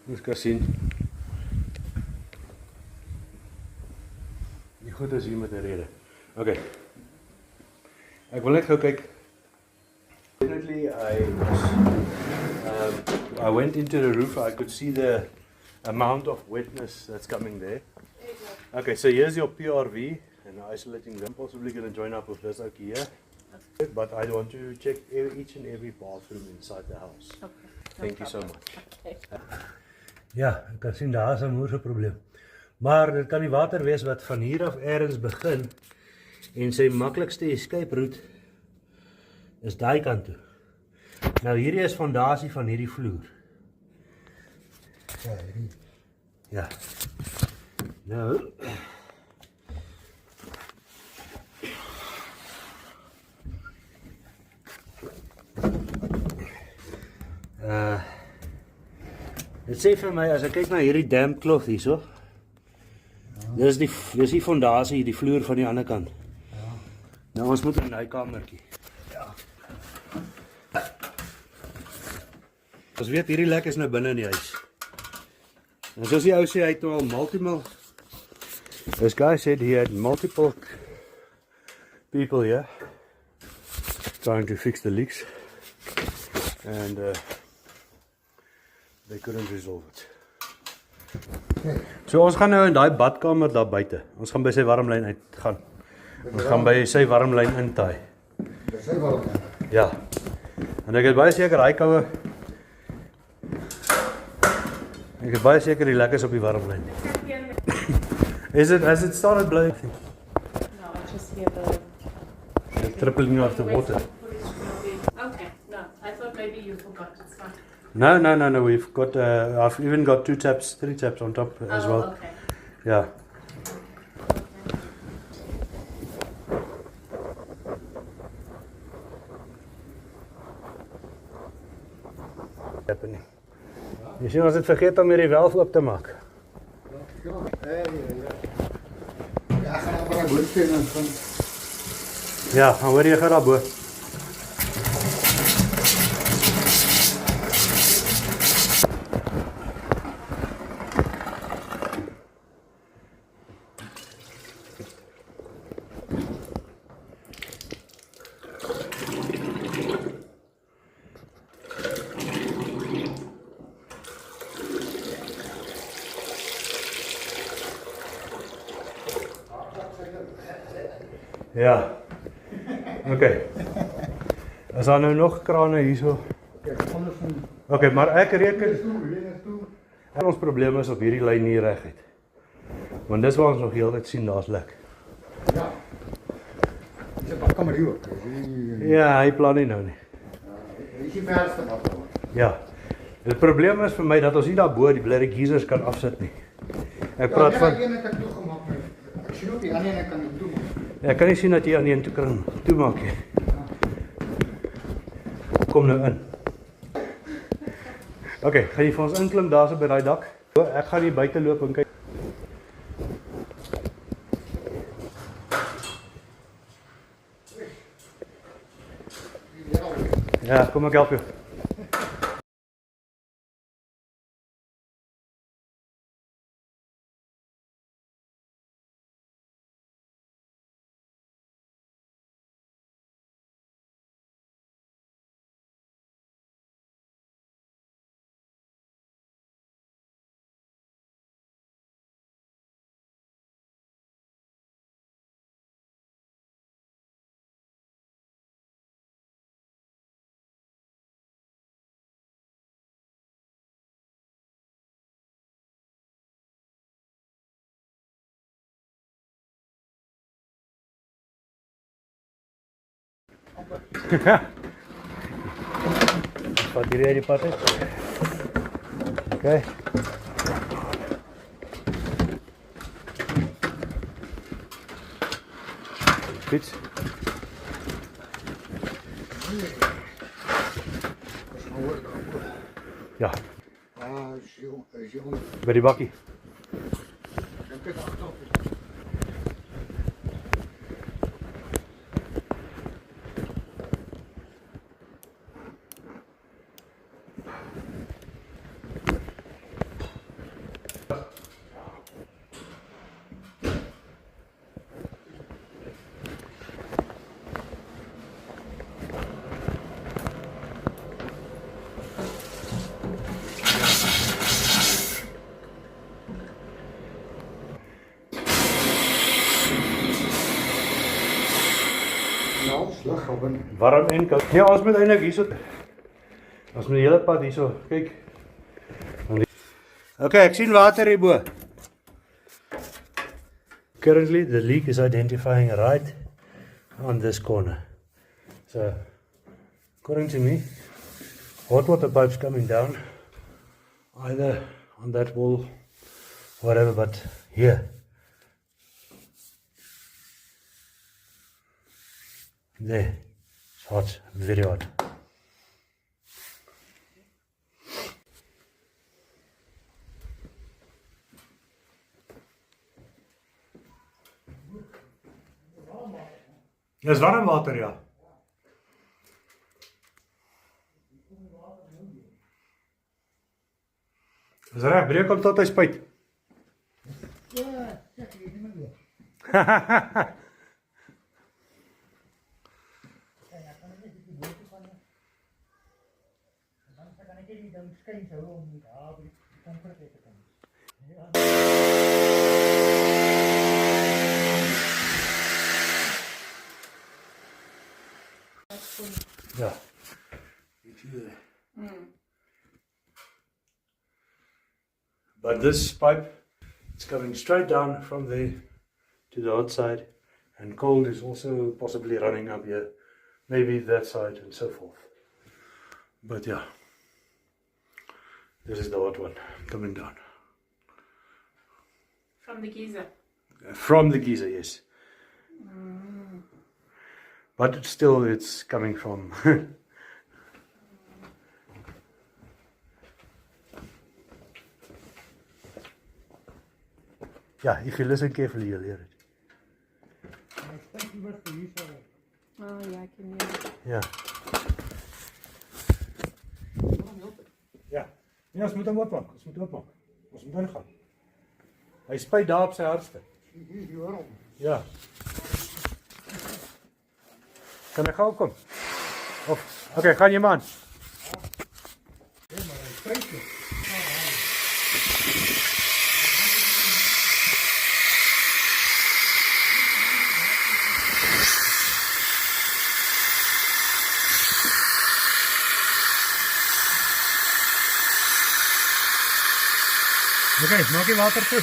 Ons kan sien. Die goed is hier met 'n rede. Okay. Ek wil net gou kyk. Definitely I went into the roof. I could see the amount of wetness that's coming there. Okay, so here's your PRV and isolating them. Possibly going to join up with this out here. But I want to check each and every bathroom inside the house. Okay. Thank you so much. Okay. Ja, ek kan sien daar is 'n moerse probleem. Maar dit kan die water wees wat van hier af ergens begin en sy maklikste escape route is daai kant toe. Nou hierdie is fondasie van hierdie vloer. Ja, hierdie. Ja. Nou dit sê vir my as ek kyk na hierdie damp cloth hierso. Ja. Dis die fondasie, die vloer van die ander kant. Ja. Nou ons moet in daai kamertjie. Ja. Ons weet hierdie lek is nou binne in die huis. En soos die ou sê hy het al this guy said he had multiple people here trying to fix the leaks and they couldn't resolve it. Okay. So ons gaan nou in daai badkamer daar buite. Ons gaan by sy warmlyn uitgaan. Ons gaan by sy warmlyn intaai. By sy warmlyn? Ja. En ek is baie seker hy koue ek is baie seker die lekkers op die warmlyn. Has it started blowing? No, I just hear the trickling of the water. Okay, no, I thought maybe you forgot. It's fine. No. We've got. I've even got 3 taps on top as well. Okay. Yeah. Happening. Jy sien ons het vergeet om hierdie valve oop te maak. Ja, gaan maar naar boven en van. Ja, dan hoor jy gou daarbo. Ja. Okay. Is daar nou nog krane hierso? Okay, maar ek reken ons probleem is op hierdie lyn hier reguit. Want dis waar ons nog heeltyd sien daar's lek. Ja. Dis 'n badkamer hier ook. Ja, hy plan nie nou nie. Dis die verste badkamer. Ja. Die probleem is vir my dat ons nie daarbo die blerrie geysers kan afsit nie. Ek praat van Ja, een kan toegemaak. Ek sien ook die ander een kan dit toemaak. Ek kan nie sien dat jy aan die een toe kan toemaak nie. Kom nou in. Okay, gaan jy vir ons inklim daarso by daai dak? Ek gaan hier buite loop en kyk. Ja, kom ek help jou. Vat hierdie uit die pad uit. Okay. Fiets. Ja. By die bakkie. Ja, slag op in. Warm en koud. Ja, ons moet eintlik hierso. Ons moet die hele pad hierso. Kyk. Okay, ek sien water hierbo. Currently the leak is identifying right on this corner. So according to me, hot water pipes coming down either on that wall, whatever, but here. There. It's hot, very hot. Dis warm water, ja. Dis reg, breek hom tot hy spuit. Ja, ek weet nie meer. Ja. But this pipe, it's coming straight down from there to the outside, and cold is also possibly running up here, maybe that side and so forth. But yeah, this is the hot one coming down. From the geyser. From the geyser, yes. But it's coming from. Yeah, if you listen carefully, you'll hear it. Oh yeah, I can hear it. Ja. Ja. Nee, ons moet hom oopmaak. Ons moet oopmaak. Ons moet ingaan. Hy spuit daar op sy hardste. Ja. Kan ek gou kom? Of okay, gaan jy man. Okay, maak die water toe.